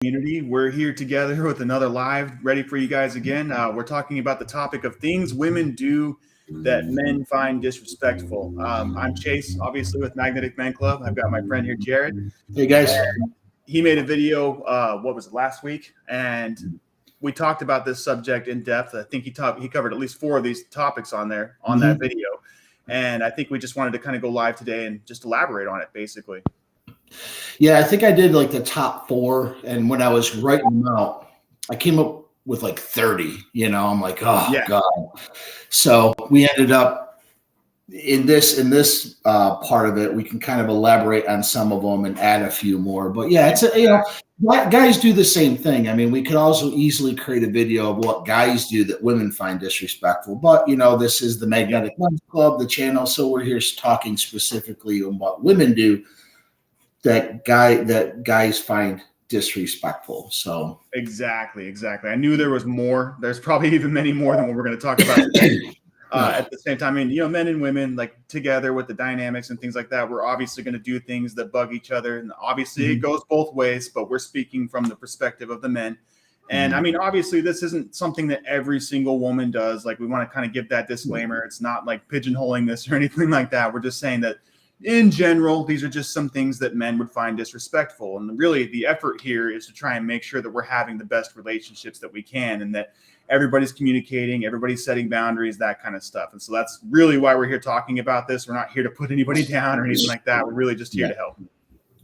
community. We're here together with another live ready for you guys again. We're talking about the topic of things women do that men find disrespectful. I'm Chase, obviously with Magnetic Men Club. I've got my friend here, Jared. Hey guys. And he made a video, what was it, last week? And we talked about this subject in depth. I think he covered at least 4 of these topics on there on that video. And I think we just wanted to kind of go live today and just elaborate on it, basically. Yeah, I think I did like the top 4. And when I was writing them out, I came up with like 30, I'm like, oh God. So we ended up in this part of it, we can kind of elaborate on some of them and add a few more. But yeah, it's guys do the same thing. I mean, we could also easily create a video of what guys do that women find disrespectful. But this is the Magnetic Men's Club, the channel. So we're here talking specifically on what women do that guys find disrespectful. So exactly. I knew there was more. There's probably even many more than what we're going to talk about today. At the same time, I mean, men and women, like, together with the dynamics and things like that, we're obviously going to do things that bug each other. And obviously it goes both ways, but we're speaking from the perspective of the men. And I mean, obviously this isn't something that every single woman does. Like, we want to kind of give that disclaimer. It's not like pigeonholing this or anything like that. We're just saying that in general, these are just some things that men would find disrespectful. And really the effort here is to try and make sure that we're having the best relationships that we can, and that everybody's communicating, everybody's setting boundaries, that kind of stuff. And so that's really why we're here talking about this. We're not here to put anybody down or anything like that. We're really just here to help.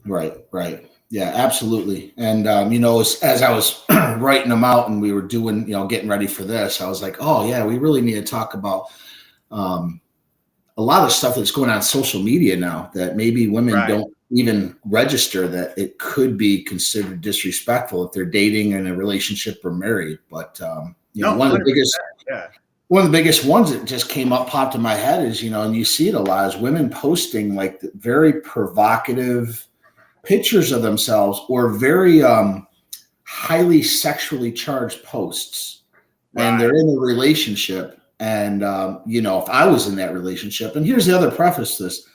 Right. Yeah, absolutely. And, as I was writing them out and we were doing, getting ready for this, I was like, oh yeah, we really need to talk about, a lot of stuff that's going on social media now that maybe women don't even register that it could be considered disrespectful if they're dating in a relationship or married. But one of the biggest ones that just popped in my head is, and you see it a lot, is women posting like very provocative pictures of themselves or very highly sexually charged posts, and they're in a relationship. And, if I was in that relationship, and here's the other preface to this,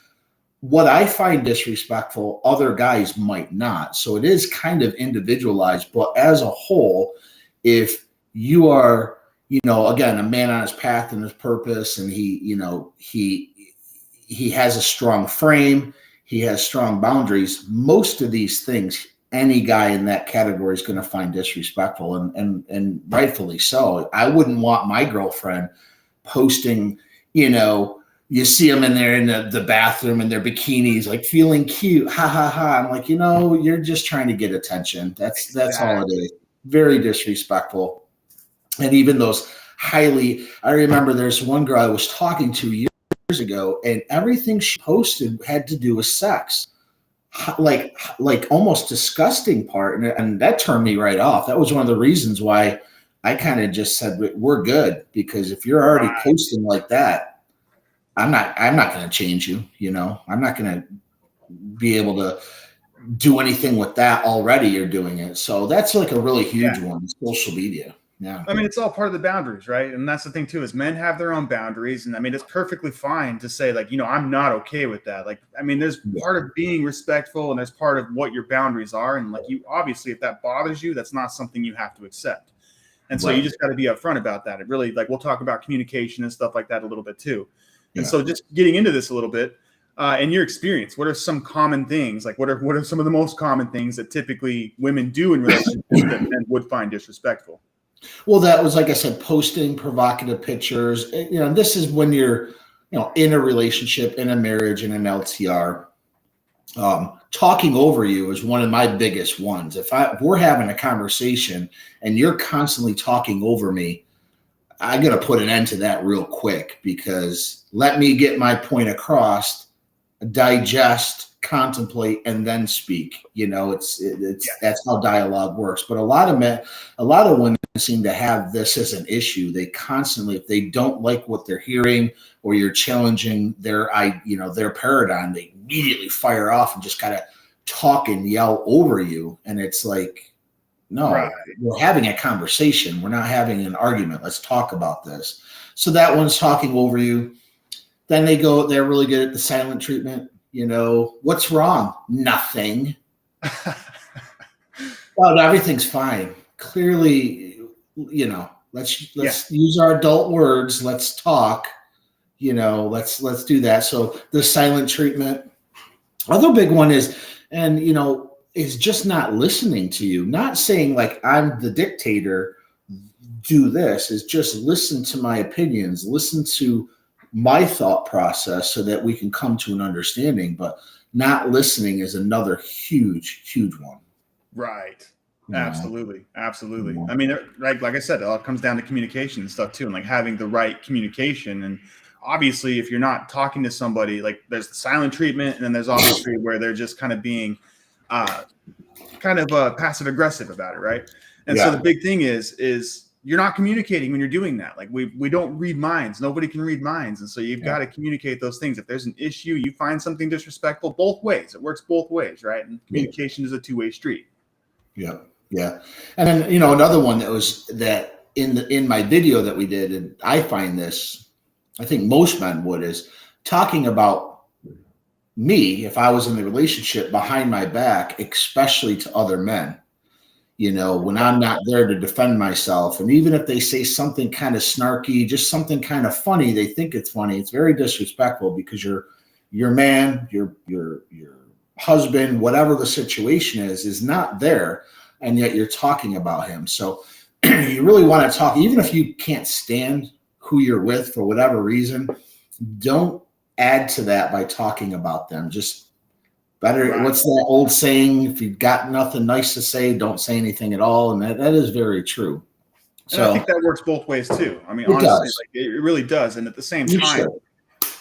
what I find disrespectful, other guys might not. So it is kind of individualized, but as a whole, if you are, again, a man on his path and his purpose, and he has a strong frame, he has strong boundaries, most of these things, any guy in that category is going to find disrespectful, and rightfully so. I wouldn't want my girlfriend posting, you see them in there in the bathroom in their bikinis, like feeling cute. Ha ha ha. I'm like, you're just trying to get attention. That's all it is. Very disrespectful. And even those I remember there's one girl I was talking to years ago, and everything she posted had to do with sex. Like almost disgusting part. And that turned me right off. That was one of the reasons why I kind of just said, we're good, because if you're already posting like that, I'm not going to change you. I'm not going to be able to do anything with that. Already you're doing it. So that's like a really huge one, social media. Yeah. I mean, it's all part of the boundaries, right? And that's the thing too, is men have their own boundaries. And I mean, it's perfectly fine to say, like, I'm not okay with that. Like, I mean, there's part of being respectful, and there's part of what your boundaries are. And like, you obviously, if that bothers you, that's not something you have to accept. And so you just got to be upfront about that. It really, like, we'll talk about communication and stuff like that a little bit too. And so just getting into this a little bit, in your experience, what are some common things? Like, what are some of the most common things that typically women do in relationships that men would find disrespectful? Well, that was, like I said, posting provocative pictures. This is when you're, in a relationship, in a marriage, in an LTR. Talking over you is one of my biggest ones. If we're having a conversation and you're constantly talking over me, I got to put an end to that real quick, because let me get my point across, digest, contemplate, and then speak. That's how dialogue works. But a lot of women seem to have this as an issue. They constantly, if they don't like what they're hearing, or you're challenging their paradigm, they immediately fire off and just kind of talk and yell over you. And it's like, no, we're having a conversation. We're not having an argument. Let's talk about this. So that one's talking over you. Then they're really good at the silent treatment. What's wrong? Nothing. well, everything's fine. Clearly, let's use our adult words. Let's talk. Let's do that. So the silent treatment. Other big one is just not listening to you. Not saying like I'm the dictator. Do this. Is just listen to my opinions. Listen to my thought process so that we can come to an understanding. But not listening is another huge, huge one. Right. Absolutely. Absolutely. I mean, like I said, it all comes down to communication and stuff too, and like having the right communication. And obviously, if you're not talking to somebody, like there's the silent treatment, and then there's obviously where they're just kind of being passive aggressive about it, right? And so the big thing is you're not communicating when you're doing that. Like we don't read minds. Nobody can read minds. And so you've got to communicate those things. If there's an issue, you find something disrespectful both ways. It works both ways, right? And communication is a two-way street. Yeah. Yeah. And then, another one that in my video that we did, and I find this, I think most men would, is talking about me, if I was in the relationship, behind my back, especially to other men. When I'm not there to defend myself. And even if they say something kind of snarky, just something kind of funny, they think it's funny. It's very disrespectful because your man, your husband, whatever the situation is not there. And yet you're talking about him. So you really want to talk, even if you can't stand who you're with for whatever reason, don't add to that by talking about them. Just better. Right. What's that old saying? If you've got nothing nice to say, don't say anything at all. And that is very true. So I think that works both ways too. I mean, honestly, it really does. And at the same time,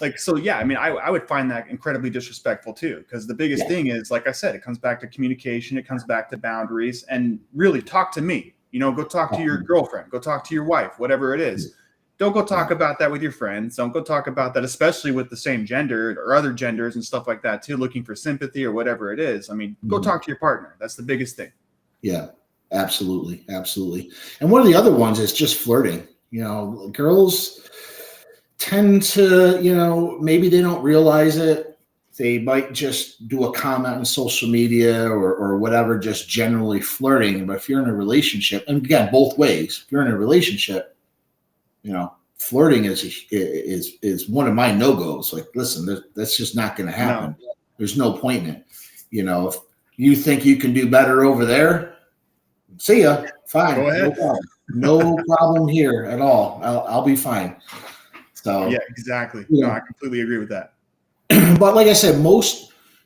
I would find that incredibly disrespectful too, because the biggest thing is, like I said, it comes back to communication. It comes back to boundaries, and really talk to me. Go talk to your girlfriend, go talk to your wife, whatever it is. Don't go talk about that with your friends. Don't go talk about that, especially with the same gender or other genders and stuff like that too, looking for sympathy or whatever it is. I mean, go talk to your partner. That's the biggest thing. Yeah, absolutely. Absolutely. And one of the other ones is just flirting. Girls tend to, maybe they don't realize it. They might just do a comment on social media or whatever, just generally flirting. But if you're in a relationship, and again, both ways, if you're in a relationship, flirting is one of my no-goes. Like, listen, that's just not going to happen. No. There's no point in it. If you think you can do better over there, see ya. Fine. Go ahead. No problem here at all. I'll be fine. So yeah, exactly. No, I completely agree with that. But like I said,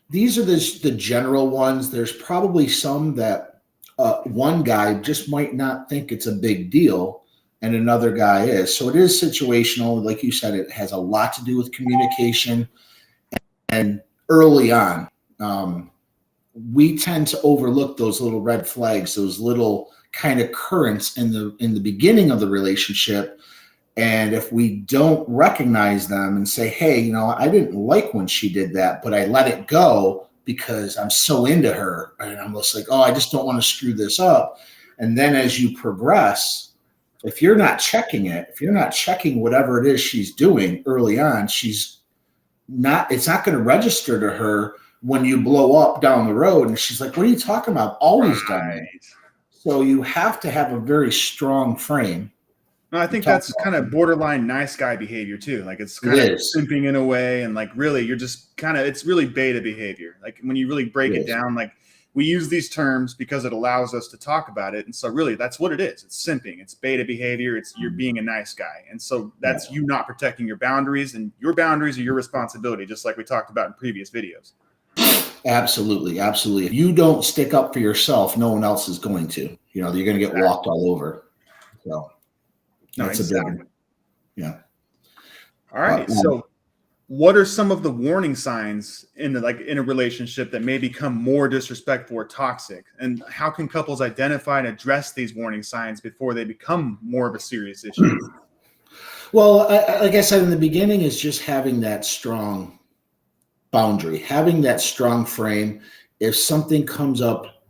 these are the general ones. There's probably some that one guy just might not think it's a big deal and another guy is. So it is situational. Like you said, it has a lot to do with communication. And early on, we tend to overlook those little red flags, those little kind of currents in the beginning of the relationship. And if we don't recognize them and say, hey, I didn't like when she did that, but I let it go because I'm so into her. And I'm just like, I just don't want to screw this up. And then as you progress, if you're not checking it, if you're not checking whatever it is she's doing early on, it's not going to register to her when you blow up down the road. And she's like, what are you talking about? I've always done it. So you have to have a very strong frame. No, I think that's kind of borderline nice guy behavior too. Like it's kind of simping in a way. And like, really, you're just it's really beta behavior. Like when you really break it down, like we use these terms because it allows us to talk about it. And so really that's what it is. It's simping. It's beta behavior. It's you're being a nice guy. And so that's you not protecting your boundaries, and your boundaries are your responsibility, just like we talked about in previous videos. Absolutely. Absolutely. If you don't stick up for yourself, no one else is going to. You're going to get walked all over. So that's a big one. Yeah. All right. So what are some of the warning signs in a relationship that may become more disrespectful or toxic? And how can couples identify and address these warning signs before they become more of a serious issue? Well, like I said in the beginning, is just having that strong boundary, having that strong frame. If something comes up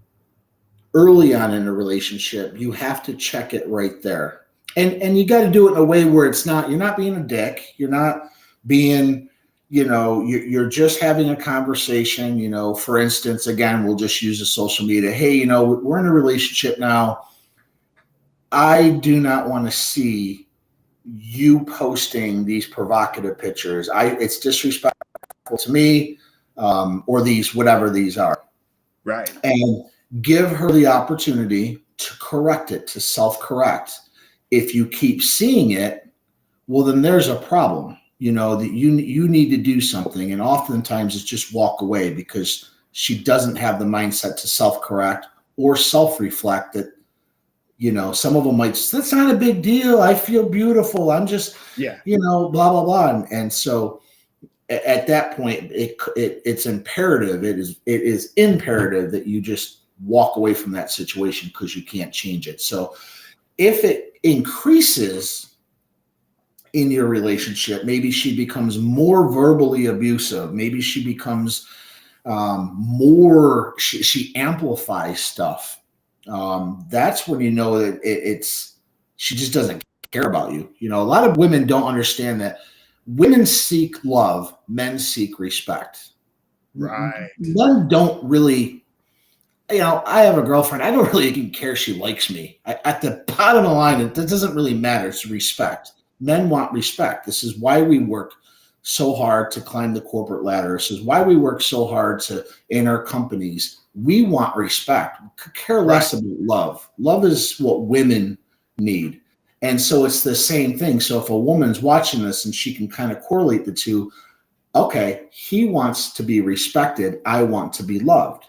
early on in a relationship, you have to check it right there. And you got to do it in a way where you're not being a dick. You're not being, you're just having a conversation, for instance, again, we'll just use the social media. Hey, we're in a relationship now. I do not want to see you posting these provocative pictures. It's disrespectful to me, or these, whatever these are. Right. And give her the opportunity to correct it, to self-correct. If you keep seeing it, well, then there's a problem, that you need to do something. And oftentimes it's just walk away, because she doesn't have the mindset to self-correct or self-reflect that, some of them might, that's not a big deal. I feel beautiful. I'm just, blah, blah, blah. And so at that point, it's imperative. It is imperative that you just walk away from that situation, because you can't change it. So if it increases in your relationship, maybe she becomes more verbally abusive. Maybe she becomes she amplifies stuff. That's when that she just doesn't care about you. A lot of women don't understand that women seek love, men seek respect. Right. Men don't really, I have a girlfriend. I don't really even care if she likes me. At the bottom of the line, that doesn't really matter. It's respect. Men want respect. This is why we work so hard to climb the corporate ladder. This is why we work so hard in our companies. We want respect. We could care less about love. Love is what women need. And so it's the same thing. So if a woman's watching this and she can kind of correlate the two, okay, he wants to be respected. I want to be loved.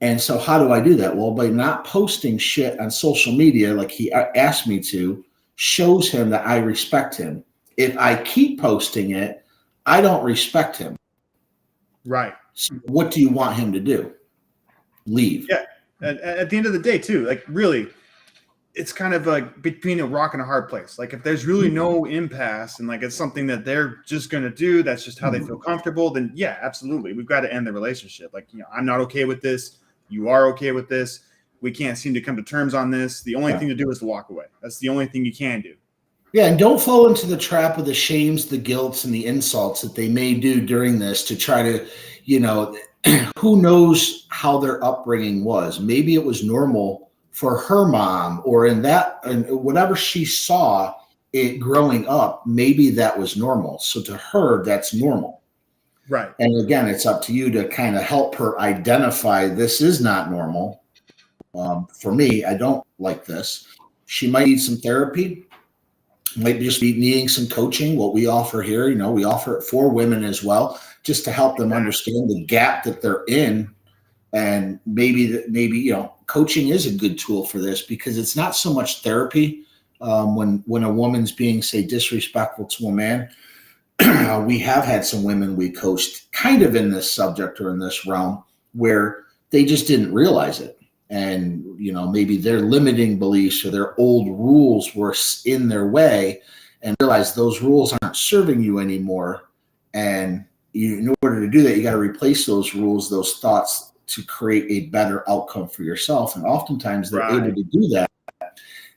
And so how do I do that? Well, by not posting shit on social media like he asked me to, shows him that I respect him. If I keep posting it, I don't respect him. Right. So what do you want him to do? Leave. Yeah. And at the end of the day, too, like, really, it's kind of like between a rock and a hard place. Like, if there's really no impasse and like it's something that they're just going to do, that's just how they feel comfortable, then yeah, absolutely. We've got to end the relationship. Like, I'm not okay with this. You are okay with this. We can't seem to come to terms on this. The only thing to do is to walk away. That's the only thing you can do. Yeah, and don't fall into the trap of the shames, the guilts, and the insults that they may do during this to try to, who knows how their upbringing was. Maybe it was normal for her mom, or and whatever she saw it growing up, maybe that was normal. So to her, that's normal. Right. And again, it's up to you to kind of help her identify this is not normal. For me, I don't like this. She might need some therapy. Might just be needing some coaching. What we offer here, we offer it for women as well, just to help them understand the gap that they're in. And maybe coaching is a good tool for this, because it's not so much therapy. When a woman's being, say, disrespectful to a man, we have had some women we coached kind of in this subject or in this realm where they just didn't realize it. And, maybe their limiting beliefs or their old rules were in their way, and realize those rules aren't serving you anymore. And in order to do that, you got to replace those rules, those thoughts, to create a better outcome for yourself. And oftentimes they're able to do that.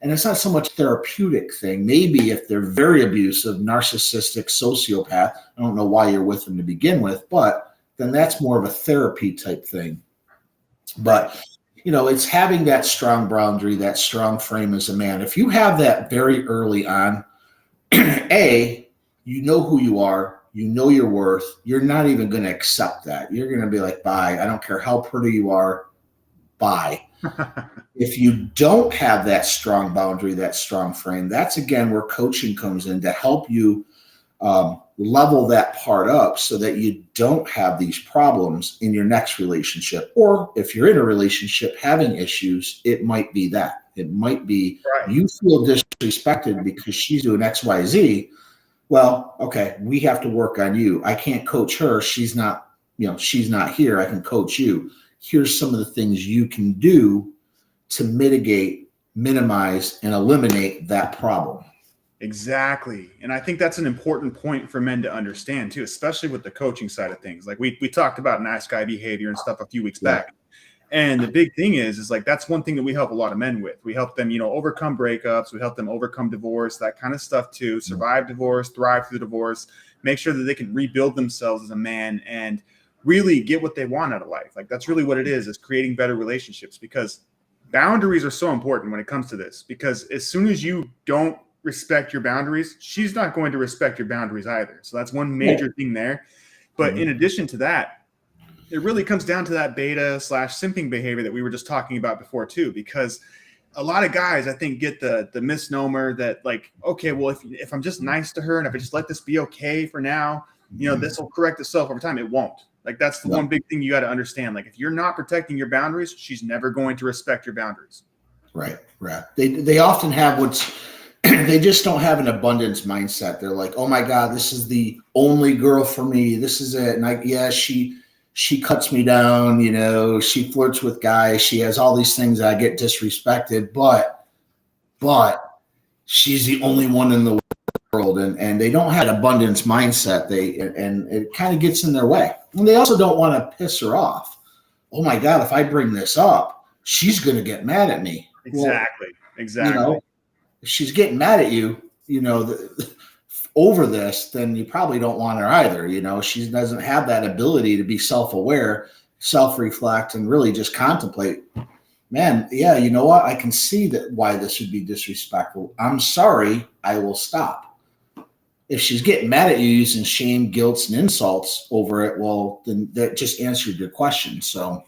And it's not so much a therapeutic thing. Maybe if they're very abusive, narcissistic, sociopath, I don't know why you're with them to begin with, but then that's more of a therapy type thing. But it's having that strong boundary, that strong frame as a man. If you have that very early on, you know who you are, you know your worth, you're not even going to accept that. You're going to be like, bye. I don't care how pretty you are. Bye. If you don't have that strong boundary, that strong frame, that's again where coaching comes in to help you level that part up so that you don't have these problems in your next relationship. Or if you're in a relationship having issues, it might be that. It might be you feel disrespected because she's doing X, Y, Z. Well, okay, we have to work on you. I can't coach her. She's not here. I can coach you. Here's some of the things you can do to mitigate, minimize, and eliminate that problem. Exactly. And I think that's an important point for men to understand too, especially with the coaching side of things. Like we talked about nice guy behavior and stuff a few weeks back. And the big thing is like, that's one thing that we help a lot of men with. We help them, overcome breakups. We help them overcome divorce, that kind of stuff too. Survive divorce, thrive through divorce, make sure that they can rebuild themselves as a man and really get what they want out of life. Like, that's really what it is creating better relationships, because boundaries are so important when it comes to this, because as soon as you don't respect your boundaries, she's not going to respect your boundaries either. So that's one major thing there. But in addition to that, it really comes down to that beta / simping behavior that we were just talking about before too, because a lot of guys, I think, get the misnomer that, like, okay, well, if I'm just nice to her and if I just let this be okay for now, this will correct itself over time. It won't. Like, that's the one big thing you got to understand. Like, if you're not protecting your boundaries, she's never going to respect your boundaries. Right. They often have they just don't have an abundance mindset. They're like, oh my God, this is the only girl for me. This is it. And she cuts me down, she flirts with guys. She has all these things that I get disrespected, but she's the only one in the world. And they don't have an abundance mindset. And it kind of gets in their way. And they also don't want to piss her off. Oh my God, if I bring this up, she's going to get mad at me. Exactly. If she's getting mad at you, over this, then you probably don't want her either. She doesn't have that ability to be self-aware, self-reflect, and really just contemplate. Man, yeah, you know what? I can see that why this would be disrespectful. I'm sorry. I will stop. If she's getting mad at you using shame, guilt, and insults over it, well, then that just answered your question. So.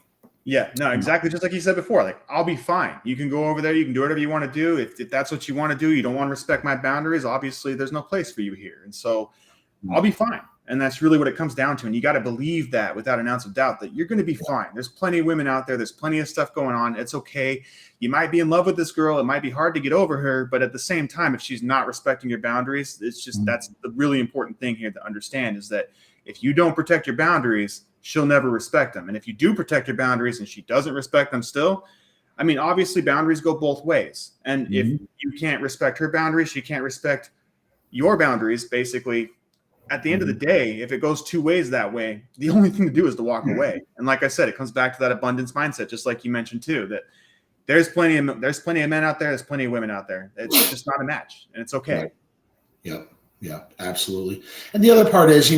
Yeah, no, exactly. Just like you said before, like, I'll be fine. You can go over there. You can do whatever you want to do. If that's what you want to do, you don't want to respect my boundaries, obviously there's no place for you here. And so I'll be fine. And that's really what it comes down to. And you got to believe that without an ounce of doubt that you're going to be fine. There's plenty of women out there. There's plenty of stuff going on. It's okay. You might be in love with this girl. It might be hard to get over her. But at the same time, if she's not respecting your boundaries, it's just, that's the really important thing here to understand, is that if you don't protect your boundaries, she'll never respect them. And if you do protect your boundaries and she doesn't respect them still, I mean, obviously boundaries go both ways. And if you can't respect her boundaries, she can't respect your boundaries. Basically, at the end of the day, if it goes two ways that way, the only thing to do is to walk away. And like I said, it comes back to that abundance mindset, just like you mentioned too, that there's plenty of men out there. There's plenty of women out there. It's just not a match, and it's okay. Right. Yeah, absolutely. And the other part is,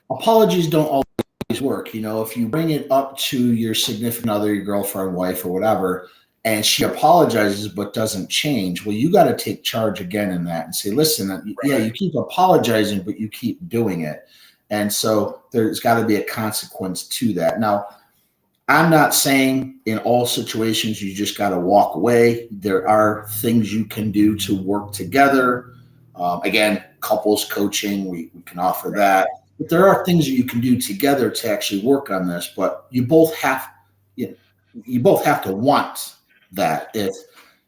apologies don't always work. If you bring it up to your significant other, your girlfriend, wife, or whatever, and she apologizes but doesn't change, well, you got to take charge again in that and say, listen, yeah, you keep apologizing, but you keep doing it. And so there's got to be a consequence to that. Now, I'm not saying in all situations you just got to walk away. There are things you can do to work together. Again, couples coaching, we can offer that. But there are things that you can do together to actually work on this. But you both have to want that. If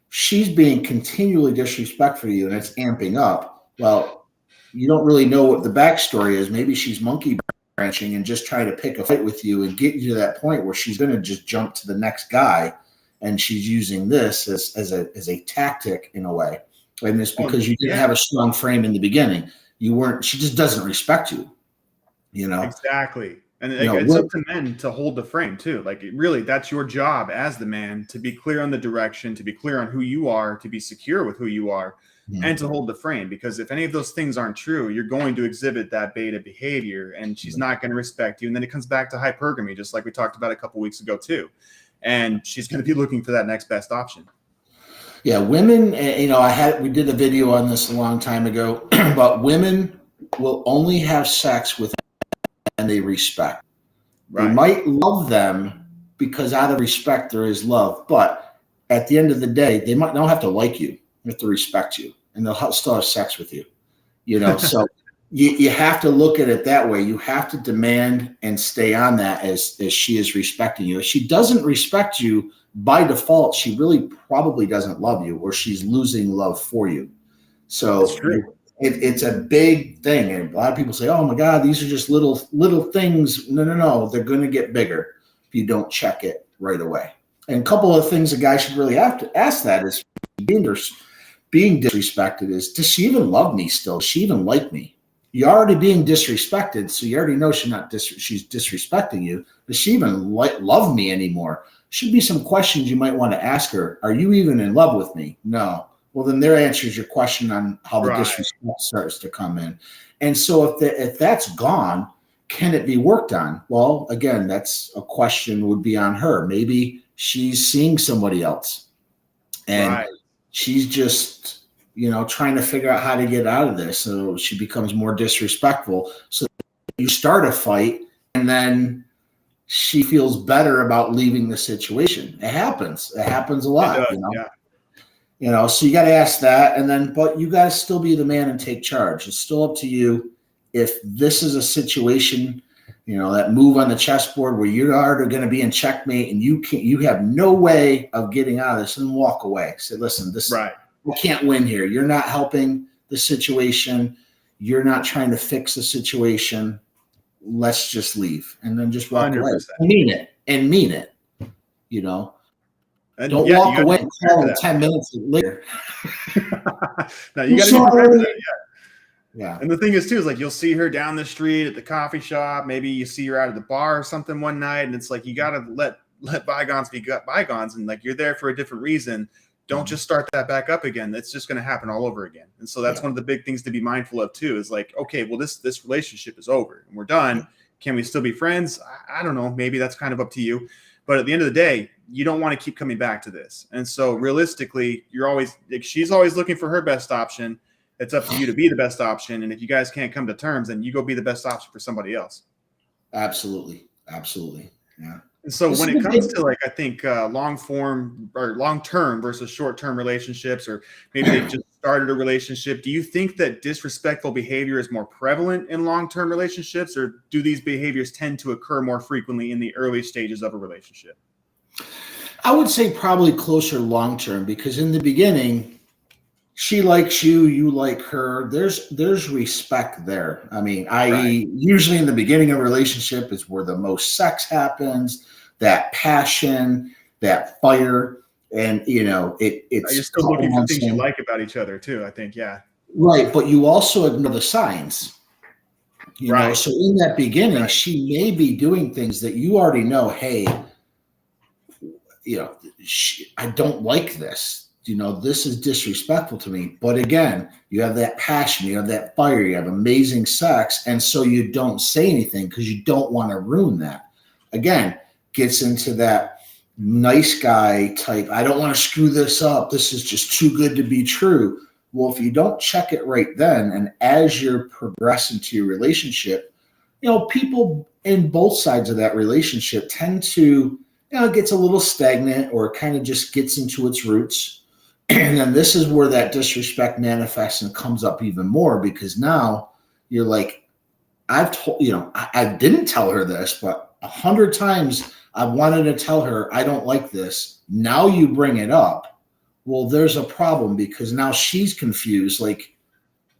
she's being continually disrespectful to you and it's amping up, well, you don't really know what the backstory is. Maybe she's monkey branching and just trying to pick a fight with you and get you to that point where she's going to just jump to the next guy, and she's using this as a tactic in a way. And it's because you didn't have a strong frame in the beginning. She just doesn't respect you. Exactly. And it's up to men to hold the frame too. Like, really, that's your job as the man, to be clear on the direction, to be clear on who you are, to be secure with who you are, and to hold the frame. Because if any of those things aren't true, you're going to exhibit that beta behavior, and she's not going to respect you. And then it comes back to hypergamy, just like we talked about a couple weeks ago too. And she's going to be looking for that next best option. Yeah, women, we did a video on this a long time ago, but women will only have sex with men they respect. Right. They might love them because out of respect there is love, but at the end of the day, they don't have to like you. They have to respect you, and they'll still have sex with you. So you have to look at it that way. You have to demand and stay on that as she is respecting you. If she doesn't respect you, by default, she really probably doesn't love you, or she's losing love for you. So it's a big thing. And a lot of people say, oh my God, these are just little things. No. They're going to get bigger if you don't check it right away. And a couple of things a guy should really have to ask that is being disrespected is, does she even love me still? Does she even like me? you're already being disrespected. So you already know she's disrespecting you. Does she even love me anymore? Should be some questions you might want to ask her. Are you even in love with me? No. Well, then there answers your question on how the disrespect starts to come in. And so if that's gone, can it be worked on? Well, again, that's a question would be on her. Maybe she's seeing somebody else and she's just, trying to figure out how to get out of this. So she becomes more disrespectful. So you start a fight and then she feels better about leaving the situation. It happens. It happens a lot, Yeah. So you got to ask that. But you got to still be the man and take charge. It's still up to you. If this is a situation, that move on the chessboard where you are going to be in checkmate and you have no way of getting out of this, and walk away. Say, listen, we can't win here. You're not helping the situation. You're not trying to fix the situation. Let's just leave and then just walk 100%. Away. Mean it. And don't walk away and call him 10 minutes later. No, you got to be prepared for that. Yeah. And the thing is, too, is like you'll see her down the street at the coffee shop. Maybe you see her out at the bar or something one night, and it's like you got to let bygones be bygones, and like you're there for a different reason. Don't just start that back up again. It's just going to happen all over again. And so that's one of the big things to be mindful of, too, is like, okay, well, this relationship is over and we're done. Can we still be friends? I don't know. Maybe that's kind of up to you. But at the end of the day, you don't want to keep coming back to this. And so realistically, she's always looking for her best option. It's up to you to be the best option. And if you guys can't come to terms, then you go be the best option for somebody else. Absolutely. Absolutely. Yeah. And so when it comes to I think long form or long term versus short term relationships, or maybe they just started a relationship, do you think that disrespectful behavior is more prevalent in long term relationships, or do these behaviors tend to occur more frequently in the early stages of a relationship? I would say probably closer long term, because in the beginning, she likes you, you like her. There's respect there. I mean, usually in the beginning of a relationship is where the most sex happens, that passion, that fire, and it's. You're still looking for things you like about each other too, I think. Yeah. Right, but you also ignore the signs. So in that beginning, she may be doing things that you already know. Hey, I don't like this. This is disrespectful to me. But again, you have that passion, you have that fire, you have amazing sex. And so you don't say anything because you don't want to ruin that. Again, gets into that nice guy type. I don't want to screw this up. This is just too good to be true. Well, if you don't check it right then, and as you're progressing to your relationship, people in both sides of that relationship tend to, it gets a little stagnant or kind of just gets into its roots. And then this is where that disrespect manifests and comes up even more, because now you're like, I've told, I didn't tell her this, but 100 times I wanted to tell her, I don't like this. Now you bring it up. Well, there's a problem, because now she's confused. Like,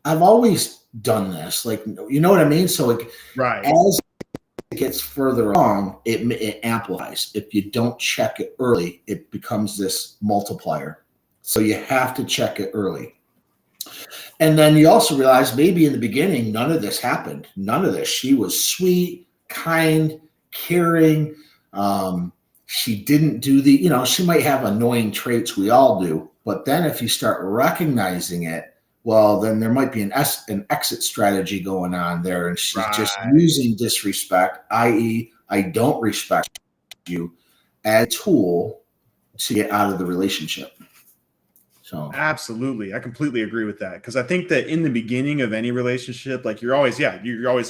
I've always done this. Like, you know what I mean? So as it gets further along, it amplifies. If you don't check it early, it becomes this multiplier. So you have to check it early. And then you also realize maybe in the beginning, none of this happened. None of this. She was sweet, kind, caring. She didn't do she might have annoying traits. We all do. But then if you start recognizing it, well, then there might be an exit strategy going on there. And she's just using disrespect, i.e., I don't respect you, as a tool to get out of the relationship. So absolutely. I completely agree with that. Because I think that in the beginning of any relationship, like you're always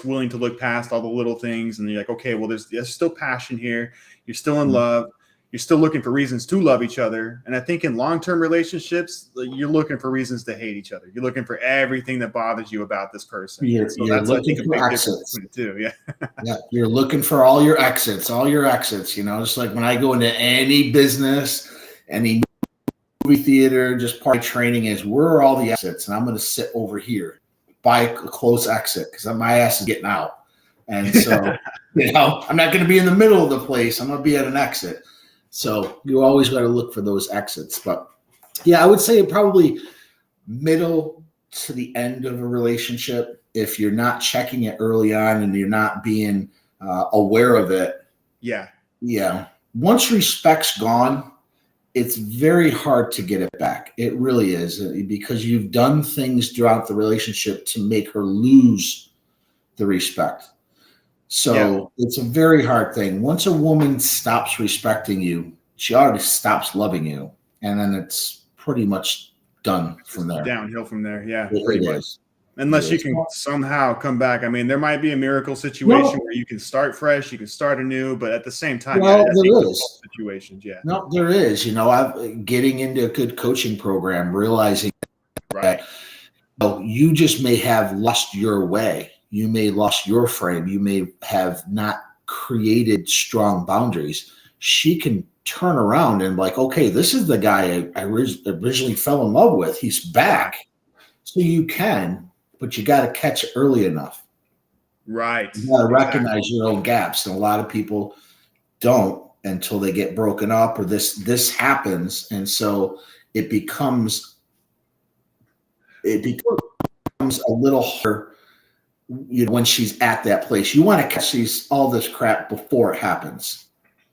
willing to look past all the little things. And you're like, okay, well, there's still passion here. You're still in love. You're still looking for reasons to love each other. And I think in long-term relationships, you're looking for reasons to hate each other. You're looking for everything that bothers you about this person. So that's, I think, a big difference between the two. Yeah. Yeah. You're looking for all your exits. Just like when I go into any business, any movie theater, just part of training is, where are all the exits? And I'm going to sit over here by a close exit, because my ass is getting out. And so, I'm not going to be in the middle of the place. I'm going to be at an exit. So you always got to look for those exits. But yeah, I would say probably middle to the end of a relationship, if you're not checking it early on and you're not being aware of it, yeah, once respect's gone, it's very hard to get it back. It really is, because you've done things throughout the relationship to make her lose the respect. So it's a very hard thing. Once a woman stops respecting you, she already stops loving you, and then it's pretty much done from there. Downhill from there, It is. Unless you can somehow come back. I mean, there might be a miracle situation where you can start fresh, you can start anew, but at the same time, there is situations. No, there is. I'm getting into a good coaching program, realizing that you just may have lost your way. You may have lost your frame. You may have not created strong boundaries. She can turn around and like, okay, this is the guy I originally fell in love with. He's back. So you can, but you got to catch it early enough. Right. You got to recognize your own gaps. And a lot of people don't until they get broken up or this happens. And so it becomes a little harder, when she's at that place. You want to catch all this crap before it happens.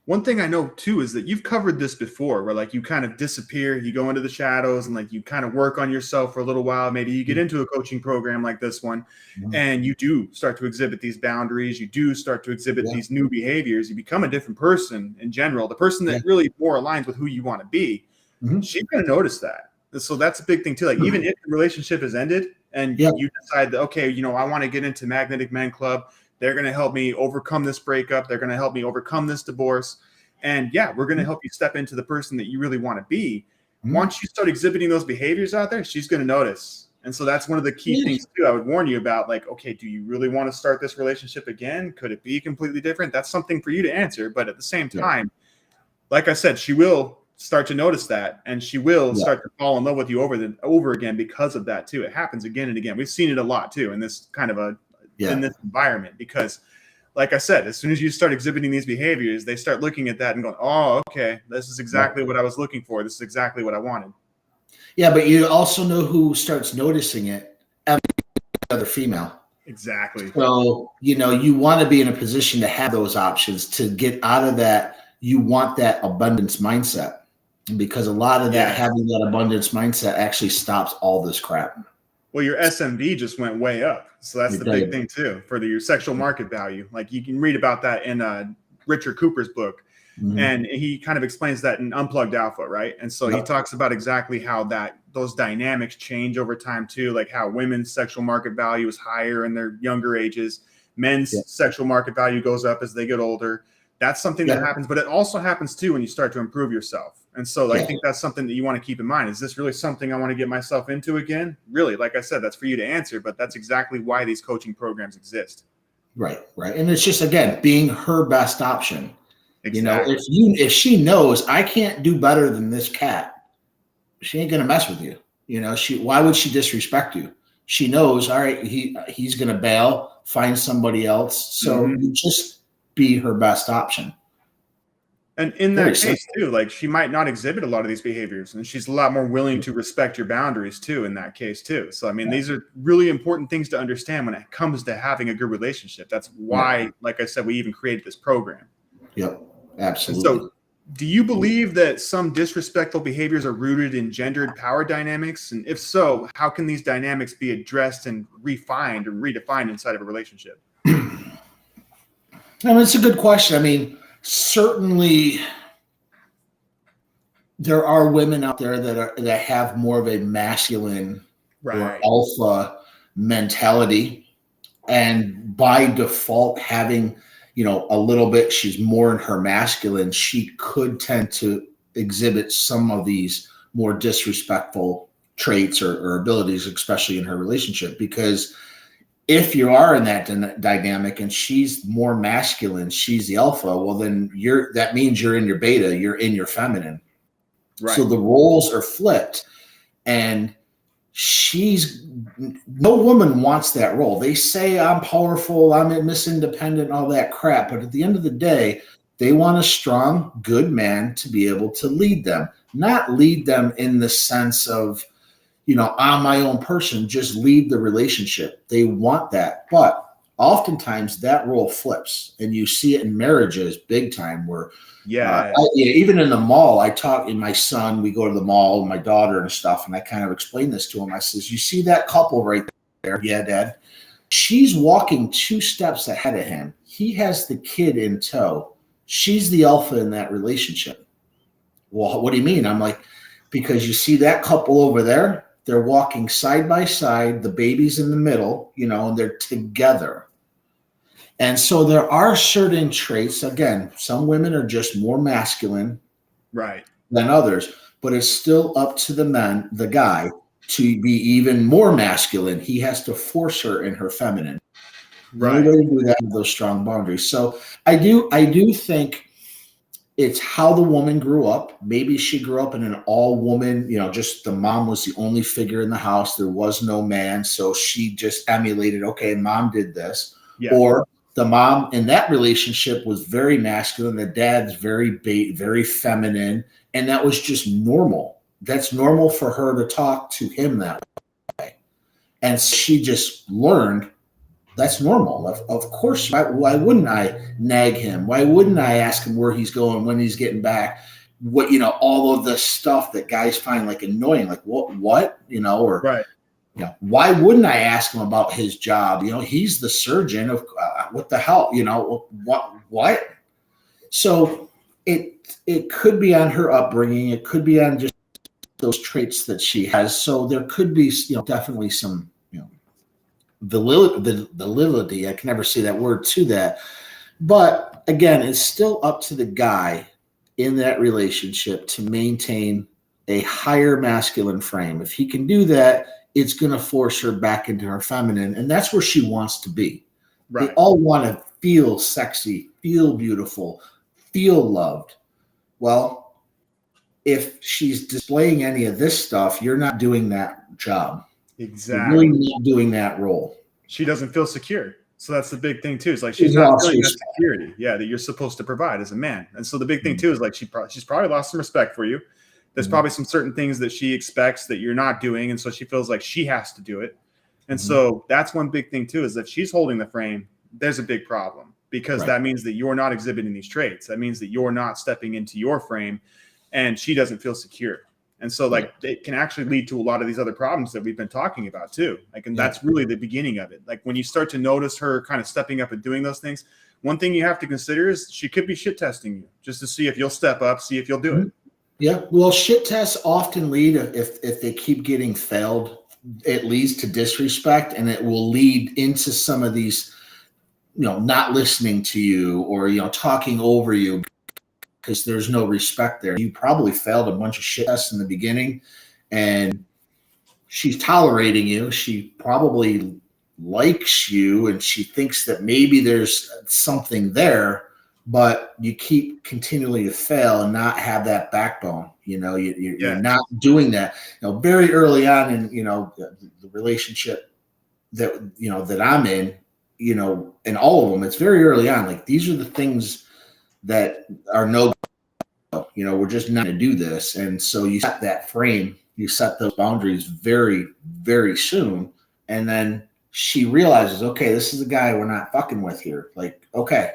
One thing I know too is that you've covered this before, where like you kind of disappear, you go into the shadows, and like you kind of work on yourself for a little while. Maybe you get into a coaching program like this one, and you do start to exhibit these boundaries. You do start to exhibit these new behaviors. You become a different person in general, the person that really more aligns with who you want to be. She's going to notice that. So that's a big thing too. Like even if the relationship has ended and you decide that, okay, I want to get into Magnetic Men Club. They're going to help me overcome this breakup. They're going to help me overcome this divorce. And we're going to help you step into the person that you really want to be. Once you start exhibiting those behaviors out there, she's going to notice. And so that's one of the key things too I would warn you about. Like, okay, do you really want to start this relationship again? Could it be completely different? That's something for you to answer. But at the same time, like I said, she will start to notice that, and she will start to fall in love with you over again because of that too. It happens again and again. We've seen it a lot too in this kind of in this environment, because like I said, as soon as you start exhibiting these behaviors, they start looking at that and going, oh, okay, this is exactly what I was looking for. This is exactly what I wanted. Yeah, but you also know who starts noticing it? Every other female. Exactly. So, you want to be in a position to have those options to get out of that. You want that abundance mindset, because a lot of that, having that abundance mindset actually stops all this crap. Well, your SMV just went way up. So that's the big thing too, for your sexual market value. Like you can read about that in Richard Cooper's book. And he kind of explains that in Unplugged Alpha, right? And so he talks about exactly how those dynamics change over time too, like how women's sexual market value is higher in their younger ages. Men's sexual market value goes up as they get older. That's something that happens, but it also happens too when you start to improve yourself. And so I think that's something that you want to keep in mind. Is this really something I want to get myself into again? Really, like I said, that's for you to answer, but that's exactly why these coaching programs exist. Right. And it's just, again, being her best option. Exactly. If she knows I can't do better than this cat, she ain't going to mess with you. Why would she disrespect you? She knows, all right, he's going to bail, find somebody else. So you just be her best option. And in that case too, like she might not exhibit a lot of these behaviors, and she's a lot more willing to respect your boundaries too in that case too. So, I mean, these are really important things to understand when it comes to having a good relationship. That's why, like I said, we even created this program. Yep, absolutely. And so do you believe that some disrespectful behaviors are rooted in gendered power dynamics? And if so, how can these dynamics be addressed and refined or redefined inside of a relationship? It's a good question. I mean, certainly there are women out there that have more of a masculine or alpha mentality, and by default having a little bit, she's more in her masculine, she could tend to exhibit some of these more disrespectful traits or abilities, especially in her relationship. Because if you are in that dynamic and she's more masculine, she's the alpha, well, then that means you're in your beta, you're in your feminine. Right. So the roles are flipped, and no woman wants that role. They say I'm powerful, I'm Miss Independent, all that crap. But at the end of the day, they want a strong, good man to be able to lead them, not lead them in the sense of, I'm my own person, just leave the relationship. They want that. But oftentimes that role flips, and you see it in marriages big time where even in the mall, I talk in my son, we go to the mall, my daughter and stuff, and I kind of explain this to him. I says, you see that couple right there? Yeah, Dad. She's walking 2 steps ahead of him. He has the kid in tow. She's the alpha in that relationship. Well, what do you mean? I'm like, because you see that couple over there, they're walking side by side, the baby's in the middle, and they're together. And so there are certain traits. Again, some women are just more masculine than others, but it's still up to the guy, to be even more masculine. He has to force her in her feminine. The only way to do that is those strong boundaries. So I do think it's how the woman grew up. Maybe she grew up in an all woman, just the mom was the only figure in the house. There was no man. So she just emulated, okay, mom did this. Yeah. Or the mom in that relationship was very masculine. The dad's very feminine. And that was just normal. That's normal for her to talk to him that way. And she just learned that's normal. Of course, why wouldn't I nag him? Why wouldn't I ask him where he's going, when he's getting back? What, all of the stuff that guys find like annoying, like what, or why wouldn't I ask him about his job? He's the surgeon of what the hell, what? So it could be on her upbringing. It could be on just those traits that she has. So there could be, definitely some, validity. I can never say that word to that. But again, it's still up to the guy in that relationship to maintain a higher masculine frame. If he can do that, it's going to force her back into her feminine. And that's where she wants to be. They all want to feel sexy, feel beautiful, feel loved. Well, if she's displaying any of this stuff, you're not doing that job. Exactly. You're really not doing that role. She doesn't feel secure. So that's the big thing too. It's like she's not feeling that security, that you're supposed to provide as a man. And so the big thing too is like she's probably lost some respect for you. There's probably some certain things that she expects that you're not doing, and so she feels like she has to do it. And so that's one big thing too, is if she's holding the frame, there's a big problem, because that means that you're not exhibiting these traits. That means that you're not stepping into your frame, and she doesn't feel secure. And so like it can actually lead to a lot of these other problems that we've been talking about too. Like, and that's really the beginning of it. Like when you start to notice her kind of stepping up and doing those things, one thing you have to consider is she could be shit testing you just to see if you'll step up, see if you'll do it. Yeah. Well, shit tests often lead, if they keep getting failed, it leads to disrespect, and it will lead into some of these, not listening to you, or, talking over you, because there's no respect there. You probably failed a bunch of shit tests in the beginning, and she's tolerating you. She probably likes you, and she thinks that maybe there's something there, but you keep continually to fail and not have that backbone. You're not doing that. Very early on in, the relationship that I'm in, in all of them, it's very early on. Like, these are the things that are no, we're just not going to do this. And so you set that frame, you set those boundaries very, very soon. And then she realizes, okay, this is the guy we're not fucking with here. Like, okay,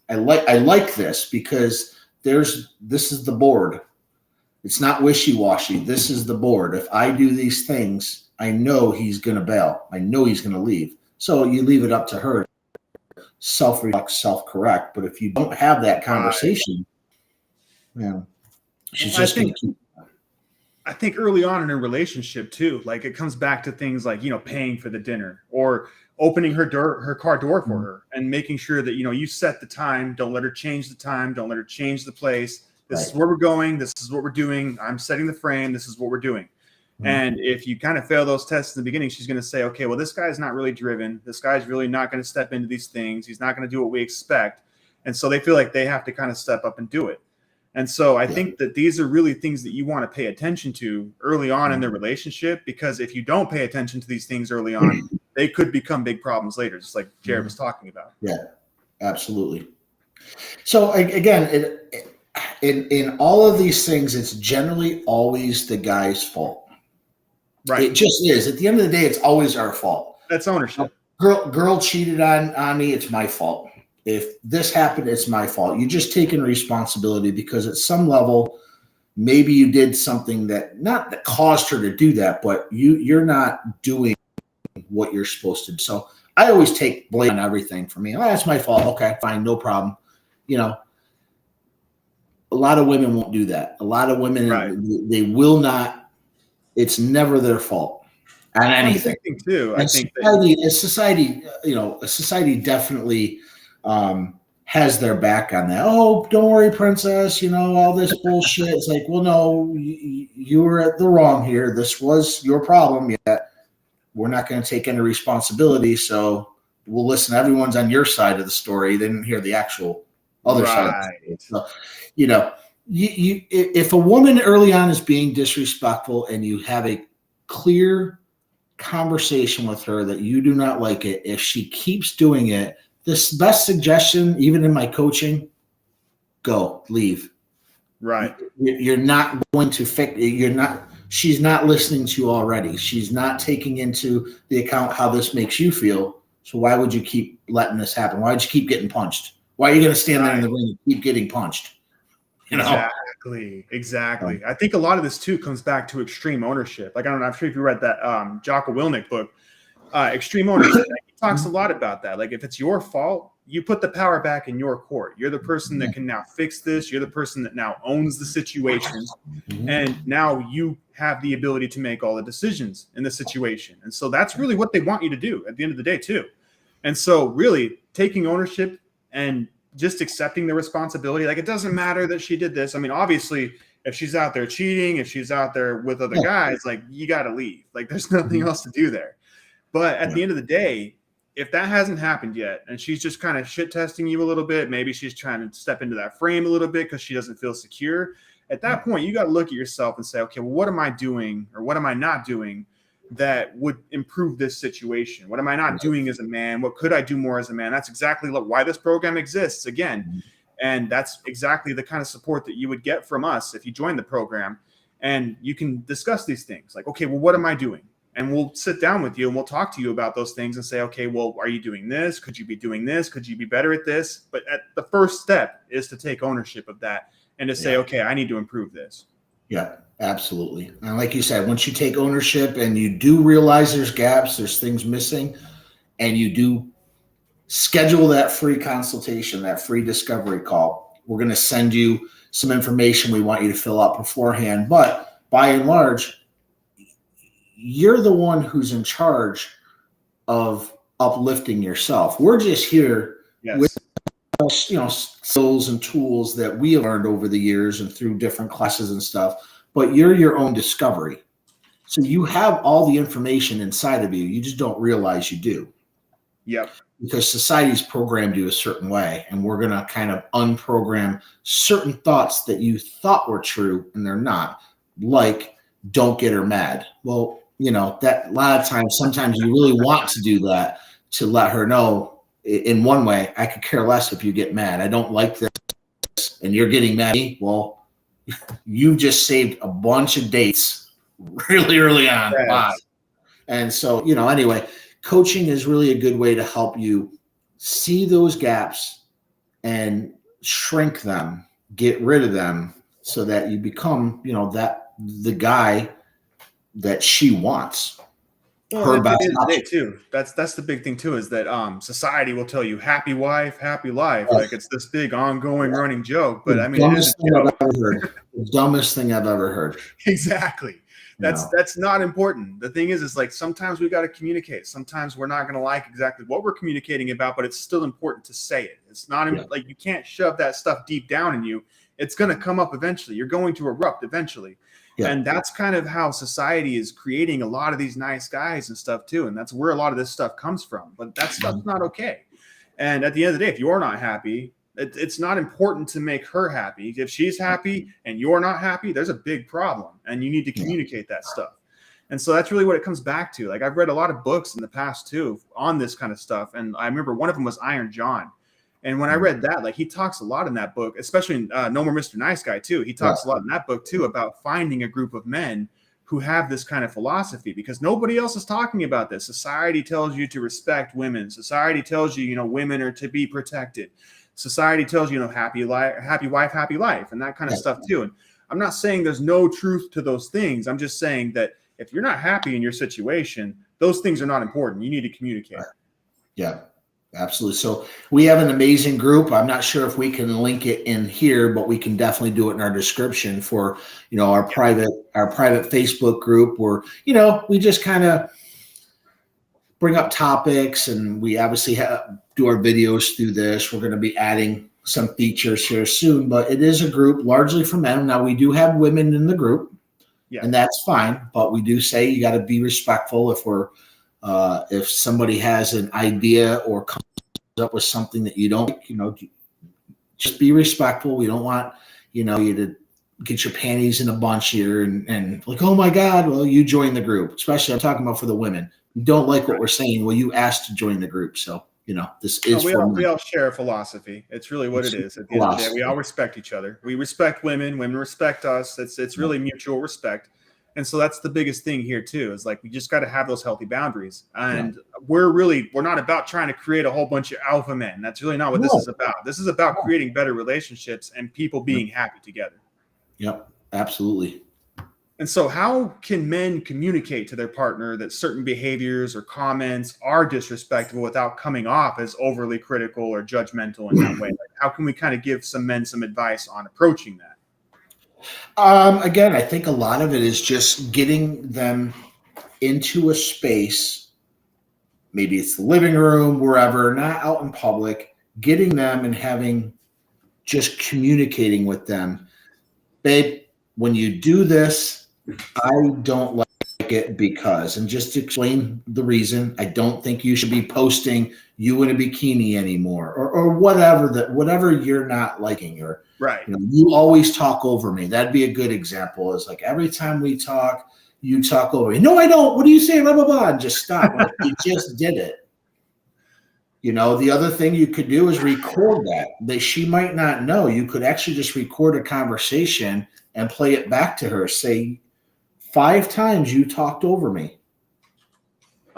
I like this, because this is the board. It's not wishy-washy. This is the board. If I do these things, I know he's going to bail. I know he's going to leave. So you leave it up to her, self-reflect, self-correct. But if you don't have that conversation, she's just going to keep. I think early on in a relationship too, like it comes back to things like, paying for the dinner, or opening her car door for her, and making sure that, you set the time. Don't let her change the time. Don't let her change the place. This is where we're going. This is what we're doing. I'm setting the frame. This is what we're doing. And if you kind of fail those tests in the beginning, she's going to say, okay, well, this guy's not really driven. This guy's really not going to step into these things. He's not going to do what we expect. And so they feel like they have to kind of step up and do it. And so I think that these are really things that you want to pay attention to early on in the relationship, because if you don't pay attention to these things early on, they could become big problems later, just like Jared was talking about. Yeah, absolutely. So again, in all of these things, it's generally always the guy's fault. Right. It just is. At the end of the day, it's always our fault. That's ownership. Girl cheated on me. It's my fault. If this happened, it's my fault. You're just taking responsibility because at some level, maybe you did something that not that caused her to do that, but you're not doing what you're supposed to do. So I always take blame on everything for me. Oh, that's my fault. Okay, fine, no problem. You know, a lot of women won't do that. A lot of women, Right. they will not. It's never their fault on anything. Too. And society, society definitely has their back on that. Oh, don't worry, princess. All this bullshit. It's like, well, no, you were at the wrong here. This was your problem. Yet we're not going to take any responsibility. So we'll listen. Everyone's on your side of the story. They didn't hear the actual other side. So, if a woman early on is being disrespectful and you have a clear conversation with her that you do not like it, if she keeps doing it, this best suggestion, even in my coaching, go leave. Right. You're not going to fix. She's not listening to you already. She's not taking into the account how this makes you feel. So why would you keep letting this happen? Why would you keep getting punched? Why are you going to stand there in the ring and keep getting punched? Exactly. I think a lot of this too comes back to extreme ownership. Like, I don't know, I'm sure if you read that Jocko Willink book, Extreme Ownership. He talks a lot about that. Like, if it's your fault, you put the power back in your court. You're the person that can now fix this. You're the person that now owns the situation. And now you have the ability to make all the decisions in the situation. And so that's really what they want you to do at the end of the day too. And so really taking ownership and just accepting the responsibility. Like, it doesn't matter that she did this. I mean, obviously, if she's out there cheating, if she's out there with other guys, like, you got to leave. Like, there's nothing else to do there. But at the end of the day, if that hasn't happened yet and she's just kind of shit testing you a little bit, maybe she's trying to step into that frame a little bit because she doesn't feel secure. At that point, you got to look at yourself and say, okay, well, what am I doing or what am I not doing that would improve this situation? What am I not doing as a man? What could I do more as a man? That's exactly why this program exists again. And that's exactly the kind of support that you would get from us if you join the program. And you can discuss these things like, okay, well, what am I doing? And we'll sit down with you and we'll talk to you about those things and say, okay, well, are you doing this? Could you be doing this? Could you be better at this? But the first step is to take ownership of that and to say, okay, I need to improve this. Yeah, absolutely. And like you said, once you take ownership and you do realize there's gaps, there's things missing, and you do schedule that free consultation, that free discovery call, we're going to send you some information we want you to fill out beforehand. But by and large, you're the one who's in charge of uplifting yourself. We're just here with skills and tools that we have learned over the years and through different classes and stuff, but you're your own discovery. So you have all the information inside of you. You just don't realize you do. Yep. Because society's programmed you a certain way, and we're going to kind of unprogram certain thoughts that you thought were true and they're not, like don't get her mad. Well, that a lot of times, sometimes you really want to do that to let her know in one way, I could care less if you get mad. I don't like this and you're getting mad at me. Well, you just saved a bunch of dates really early on. Yes. Wow. And so, anyway, coaching is really a good way to help you see those gaps and shrink them, get rid of them so that you become, the guy that she wants. Well, too. That's the big thing too, is that society will tell you happy wife, happy life. Yes. Like, it's this big ongoing running joke. But I mean, it is the dumbest thing I've ever heard. Exactly. That's not important. The thing is like, sometimes we got to communicate. Sometimes we're not going to like exactly what we're communicating about, but it's still important to say it. It's not like, you can't shove that stuff deep down in you. It's going to come up eventually. You're going to erupt eventually. Yeah. And that's kind of how society is creating a lot of these nice guys and stuff too. And that's where a lot of this stuff comes from. But that stuff's not okay. And at the end of the day, if you're not happy, it's not important to make her happy. If she's happy and you're not happy, there's a big problem. And you need to communicate that stuff. And so that's really what it comes back to. Like, I've read a lot of books in the past too on this kind of stuff. And I remember one of them was Iron John. And when I read that, like, he talks a lot in that book, especially in No More Mr. Nice Guy too. He talks a lot in that book too about finding a group of men who have this kind of philosophy, because nobody else is talking about this. Society tells you to respect women. Society tells you, women are to be protected. Society tells you, happy wife, happy life, and that kind of stuff too. And I'm not saying there's no truth to those things. I'm just saying that if you're not happy in your situation, those things are not important. You need to communicate. Yeah, absolutely. So we have an amazing group. I'm not sure if we can link it in here, but we can definitely do it in our description for, our private Facebook group where, we just kind of bring up topics, and we obviously do our videos through this. We're going to be adding some features here soon, but it is a group largely for men. Now we do have women in the group, and that's fine, but we do say you got to be respectful if somebody has an idea or comes up with something that you don't, just be respectful. We don't want, you to get your panties in a bunch here and like, oh my God, well, you join the group. Especially I'm talking about for the women. You don't like what we're saying. Well, you asked to join the group. So, this is we all share a philosophy. It's really what it is. At the end of the day, we all respect each other. We respect women. Women respect us. It's really mutual respect. And so that's the biggest thing here too, is like, we just got to have those healthy boundaries. And we're not about trying to create a whole bunch of alpha men. That's really not what this is about. This is about creating better relationships and people being happy together. Yep, absolutely. And so how can men communicate to their partner that certain behaviors or comments are disrespectful without coming off as overly critical or judgmental in that way? Like, how can we kind of give some men some advice on approaching that? Again, I think a lot of it is just getting them into a space, maybe it's the living room, wherever, not out in public, getting them and just communicating with them. Babe, when you do this, I don't like it because, and just to explain the reason, I don't think you should be posting you in a bikini anymore, or whatever you're not liking, or right. You always talk over me. That'd be a good example. Is like every time we talk, you talk over me. No, I don't. What do you say? Blah blah blah. And just stop. Like, you just did it. The other thing you could do is record that. She might not know. You could actually just record a conversation and play it back to her. Say, 5 times you talked over me.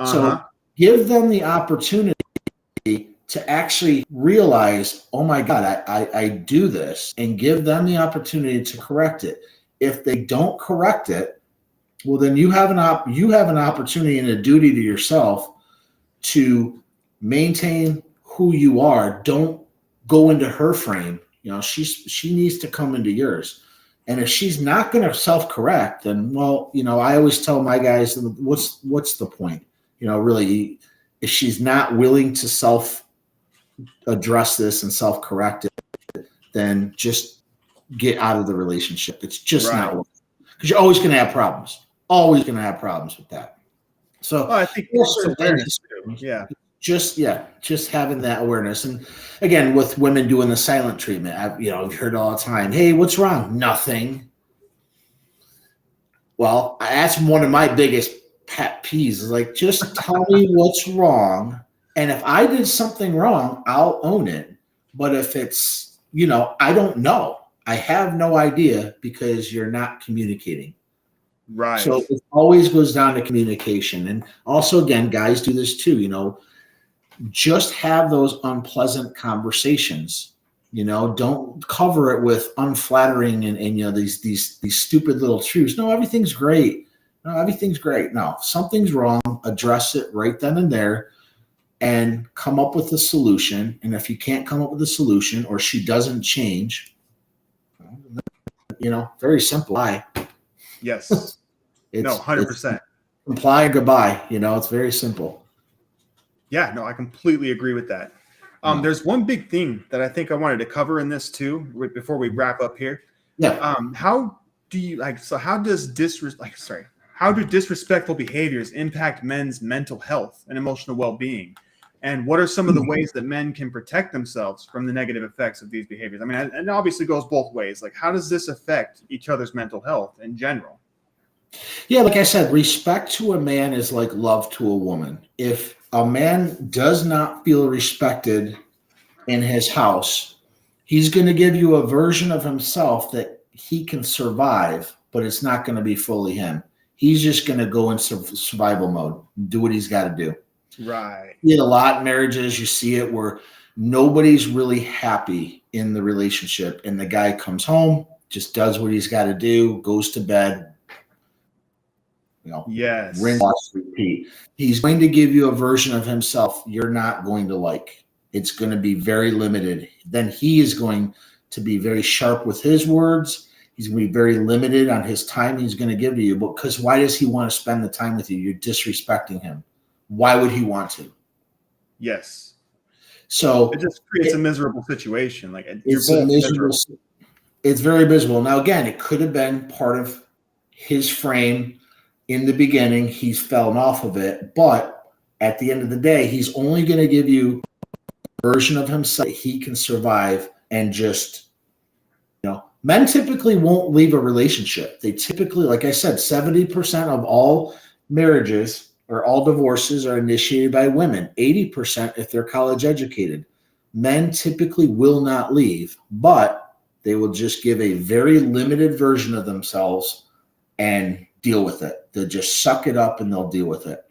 So give them the opportunity to actually realize, oh my God, I do this, and give them the opportunity to correct it. If they don't correct it, well, then you have an opportunity and a duty to yourself to maintain who you are. Don't go into her frame. She needs to come into yours. And if she's not going to self-correct, then, well, I always tell my guys, what's the point? Really, if she's not willing to self-address this and self-correct it, then just get out of the relationship. It's just not worth it. Because you're always going to have problems. Always going to have problems with that. So I think it's awareness too. Yeah. Just having that awareness. And again, with women doing the silent treatment, I've heard all the time, hey, what's wrong? Nothing. Well, that's one of my biggest pet peeves, is like, just tell me what's wrong. And if I did something wrong, I'll own it. But if it's, I don't know. I have no idea, because you're not communicating. Right. So it always goes down to communication. And also, again, guys do this too, just have those unpleasant conversations. Don't cover it with unflattering and these stupid little truths. No, everything's great. No, something's wrong. Address it right then and there, and come up with a solution. And if you can't come up with a solution, or she doesn't change, very simple. Bye. Yes. 100%. Comply or goodbye. It's very simple. Yeah, no, I completely agree with that. There's one big thing that I think I wanted to cover in this too, before we wrap up here. Yeah. How do disrespectful behaviors impact men's mental health and emotional well-being? And what are some of the ways that men can protect themselves from the negative effects of these behaviors? I mean, and it obviously goes both ways. Like, how does this affect each other's mental health in general? Yeah, like I said, respect to a man is like love to a woman. If a man does not feel respected in his house, he's going to give you a version of himself that he can survive, but it's not going to be fully him. He's just going to go in survival mode, do what he's got to do. Right. You get a lot of marriages, you see it where nobody's really happy in the relationship, and the guy comes home, just does what he's got to do, goes to bed, yes, rinse, wash, repeat. He's going to give you a version of himself you're not going to like. It's going to be very limited. Then he is going to be very sharp with his words. He's going to be very limited on his time he's going to give to you. Because why does he want to spend the time with you? You're disrespecting him. Why would he want to? Yes. So it just creates a miserable situation. Like it's a miserable. It's very miserable. Now, again, it could have been part of his frame in the beginning. He's fallen off of it, but at the end of the day, he's only going to give you a version of himself that he can survive. And just, men typically won't leave a relationship. They typically, like I said, 70% of all marriages or all divorces are initiated by women, 80% if they're college educated. Men typically will not leave, but they will just give a very limited version of themselves and deal with it. They'll just suck it up and they'll deal with it.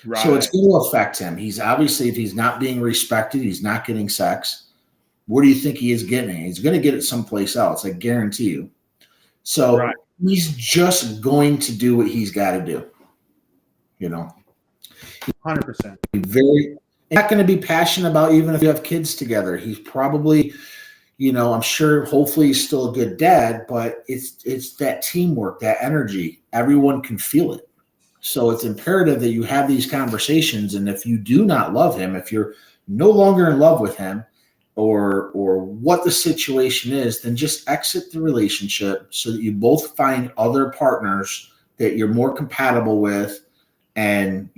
Right. So it's going to affect him. He's obviously, if he's not being respected, he's not getting sex. Where do you think he is getting it? He's going to get it someplace else, I guarantee you. So he's just going to do what he's got to do. 100%. Very not going to be passionate about, even if you have kids together. He's probably, I'm sure, hopefully he's still a good dad, but it's that teamwork, that energy. Everyone can feel it. So it's imperative that you have these conversations. And if you do not love him, if you're no longer in love with him, or what the situation is, then just exit the relationship so that you both find other partners that you're more compatible with, and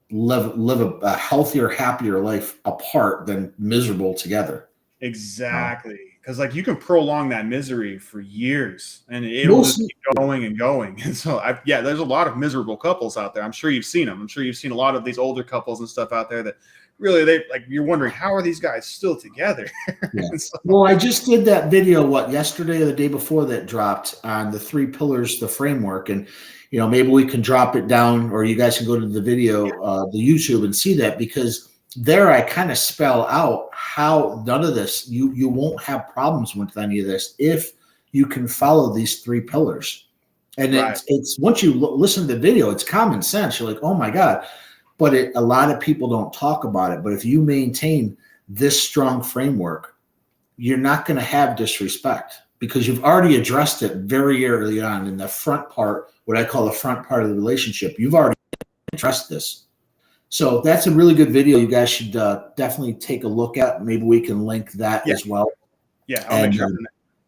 live a healthier, happier life apart than miserable together. Exactly. Because you can prolong that misery for years, and it'll just keep going and going. And so there's a lot of miserable couples out there. I'm sure you've seen them. I'm sure you've seen a lot of these older couples and stuff out there that really, you're wondering, how are these guys still together? Yeah. Well, I just did that video, yesterday or the day before, that dropped on the 3 pillars, the framework. And, maybe we can drop it down, or you guys can go to the video, the YouTube, and see that, because there I kind of spell out how none of this, you won't have problems with any of this if you can follow these 3 pillars. And it's once you listen to the video, it's common sense. You're like, oh my God. But a lot of people don't talk about it. But if you maintain this strong framework, you're not going to have disrespect, because you've already addressed it very early on in the front part, what I call the front part of the relationship. You've already addressed this. So that's a really good video. You guys should definitely take a look at. Maybe we can link that as well. Yeah, I'll make sure.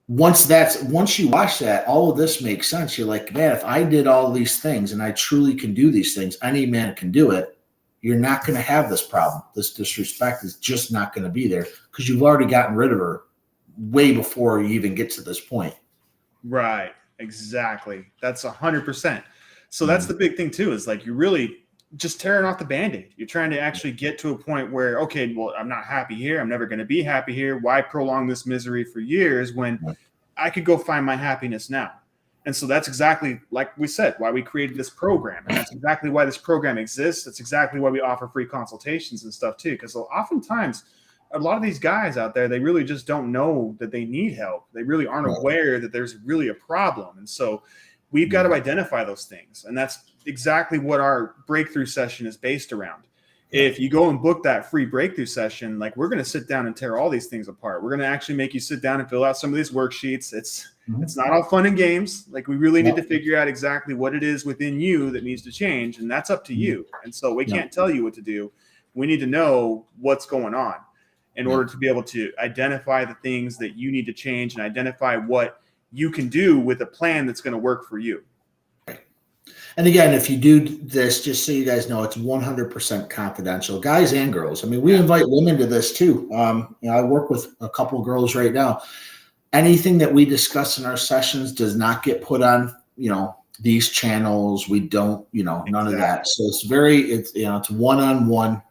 Once you watch that, all of this makes sense. You're like, man, if I did all these things and I truly can do these things, any man can do it. You're not going to have this problem. This disrespect is just not going to be there, because you've already gotten rid of her way before you even get to this point. Right. Exactly. That's 100%. So that's the big thing too, is you're really just tearing off the Band-Aid. You're trying to actually get to a point where, okay, well, I'm not happy here. I'm never going to be happy here. Why prolong this misery for years when I could go find my happiness now? And so that's exactly, like we said, why we created this program. And that's exactly why this program exists. That's exactly why we offer free consultations and stuff too. Because oftentimes, a lot of these guys out there, they really just don't know that they need help. They really aren't aware that there's really a problem. And so we've got to identify those things. And that's exactly what our breakthrough session is based around. If you go and book that free breakthrough session, we're going to sit down and tear all these things apart. We're going to actually make you sit down and fill out some of these worksheets. It's not all fun and games. We really need to figure out exactly what it is within you that needs to change. And that's up to you. And so we can't tell you what to do. We need to know what's going on in order to be able to identify the things that you need to change and identify what you can do with a plan that's going to work for you. And again, if you do this, just so you guys know, it's 100% confidential, guys and girls. I mean, we invite women to this too. I work with a couple of girls right now. Anything that we discuss in our sessions does not get put on, these channels. We don't, none of that. So it's one-on-one.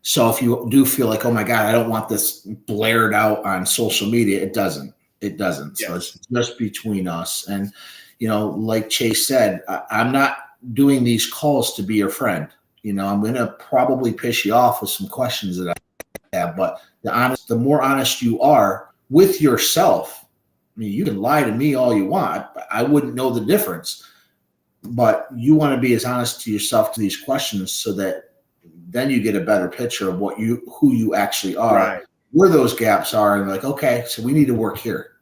So if you do feel like, oh my God, I don't want this blared out on social media, it doesn't. So it's just between us. And like Chase said, I'm not doing these calls to be your friend. I'm going to probably piss you off with some questions that I have, but the more honest you are with yourself, I mean, you can lie to me all you want. I wouldn't know the difference, but you want to be as honest to yourself to these questions so that then you get a better picture of who you actually are, right, where those gaps are, and like, okay, so we need to work here.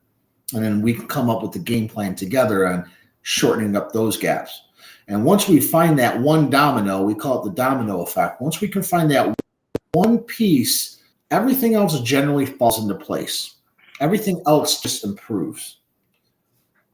And then we can come up with the game plan together on shortening up those gaps. And once we find that one domino, we call it the domino effect. Once we can find that one piece, everything else generally falls into place. Everything else just improves.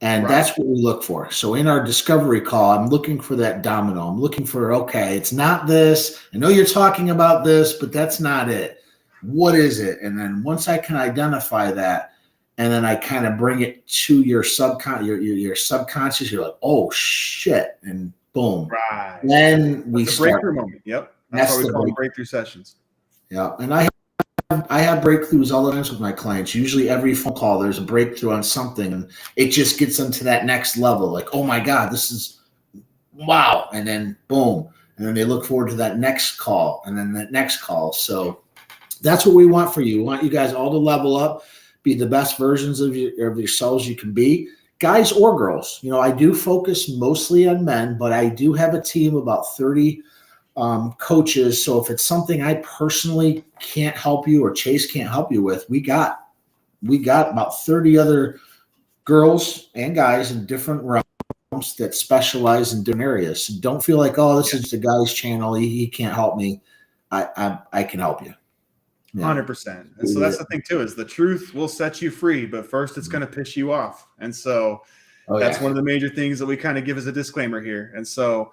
And that's what we look for. So in our discovery call, I'm looking for that domino. I'm looking for, okay, it's not this. I know you're talking about this, but that's not it. What is it? And then once I can identify that, and then I kind of bring it to your subconscious, you're like, oh shit, and boom. Right. Then we start. Breakthrough Moment. Yep. That's what we call breakthrough sessions. Yeah. And I have breakthroughs all the time with my clients. Usually every phone call, there's a breakthrough on something, and it just gets them to that next level. Like, oh my God, this is wow. And then boom. And then they look forward to that next call and then that next call. So that's what we want for you. We want you guys all to level up, be the best versions of yourselves you can be, guys or girls. I do focus mostly on men, but I do have a team of about 30 coaches. So if it's something I personally can't help you or Chase can't help you with, we got about 30 other girls and guys in different realms that specialize in different areas. So don't feel like, oh, this is the guy's channel. He can't help me. I can help you. 100%. And so that's the thing too, is the truth will set you free, but first it's going to piss you off. And so that's one of the major things that we kind of give as a disclaimer here. And so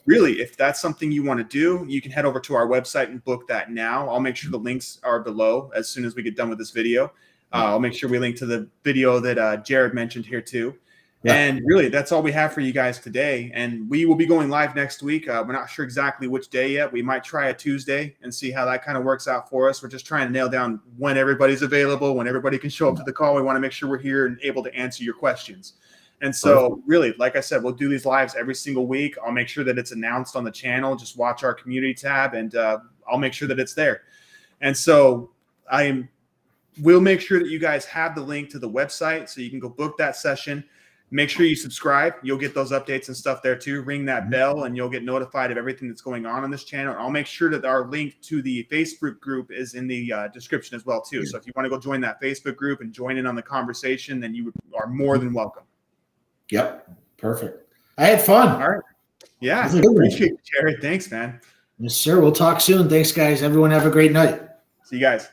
really, if that's something you want to do, you can head over to our website and book that now. I'll make sure the links are below as soon as we get done with this video. I'll make sure we link to the video that Jared mentioned here too. And really, that's all we have for you guys today. And we will be going live next week. We're not sure exactly which day yet. We might try a Tuesday and see how that kind of works out for us. We're just trying to nail down when everybody's available, when everybody can show up to the call. We want to make sure we're here and able to answer your questions. And so really, like I said, we'll do these lives every single week. I'll make sure that it's announced on the channel. Just watch our community tab, and I'll make sure that it's there. And so we'll make sure that you guys have the link to the website so you can go book that session. Make sure you subscribe. You'll get those updates and stuff there too. Ring that bell and you'll get notified of everything that's going on this channel. And I'll make sure that our link to the Facebook group is in the description as well too. So if you want to go join that Facebook group and join in on the conversation, then you are more than welcome. Yep. Perfect. I had fun. All right. Yeah. Appreciate it, Jared. Thanks, man. Yes, sir. We'll talk soon. Thanks, guys. Everyone have a great night. See you guys.